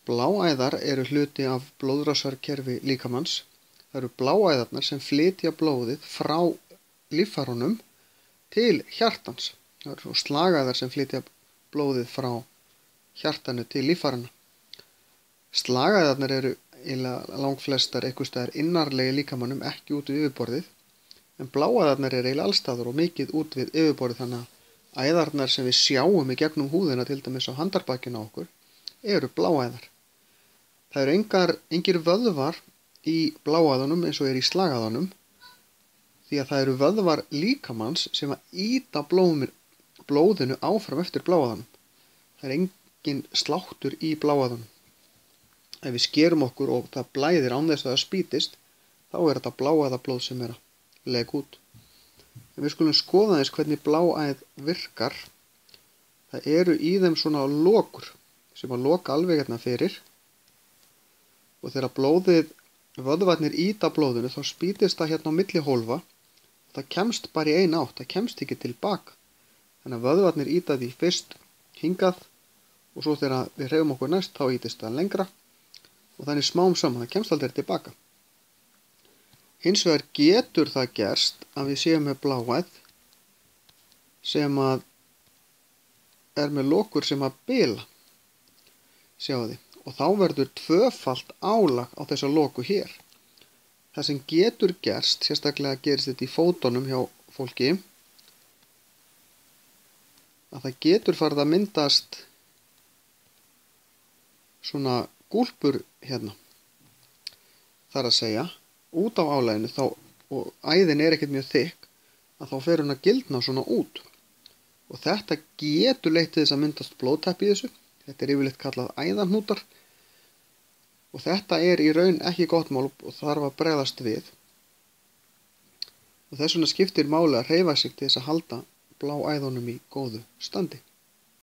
Bláæðar eru hluti af blóðrásarkerfi líkamans. Það eru bláæðarnar sem flytja blóðið frá líffærunum til hjartans. Það eru slagæðar sem flytja blóðið frá hjartanu til líffærana. Slagæðarnar eru langflestar einhvers staðar innarlega í líkamanum, ekki út við yfirborðið, en bláæðarnar eru eiginlega allstaðar og mikið út við yfirborðið, þannig að æðarnar sem við sjáum í gegnum húðina, til dæmis á handarbakinu á okkur, eru bláæðar. Það eru engir vöðvar í bláæðunum eins og í slagæðunum, því að það eru vöðvar líkamanns sem að ýta blóðinu áfram eftir bláæðunum. Það er engin sláttur í bláæðunum. Ef við skerum okkur og það blæðir án þess að það spýtist, þá er þetta bláæðablóð sem er að leka út. En við skulum skoða þess hvernig bláæð virkar. Það eru í þeim svona lokur sem að loka alveg hérna fyrir, og þegar vöðvarnir ýta blóðinu, þá spýtist það hérna á milli hólfa. Það kemst bara í eina átt, það kemst ekki tilbaka. Þannig að vöðvarnir ýta því fyrst hingað, og svo þegar við hreyfum okkur næst, þá ýtist það lengra, og þannig smám saman, það kemst aldrei tilbaka. Hins vegar getur það gerst að við séum með bláæð sem að er með lokur sem að bila. Sjáu þið. Og þá verður tvöfalt álag á þessa loku hér. Það sem getur gerst, sérstaklega gerist þetta í fótunum hjá fólki, að það getur farið að myndast svona gúlpur hérna. Það er að segja, út á álaginu, og æðin er ekkert mjög þykk, að þá fer hún að gildna svona út. Og þetta getur leitt til þess að myndast blóðtappi í þessu. Þetta er yfirleitt kallað æðahnútar. Og þetta er í raun ekki gott mál og þarf að bregðast við. Og þess vegna skiptir máli að hreyfa sig til þess að halda bláæðunum í góðu standi.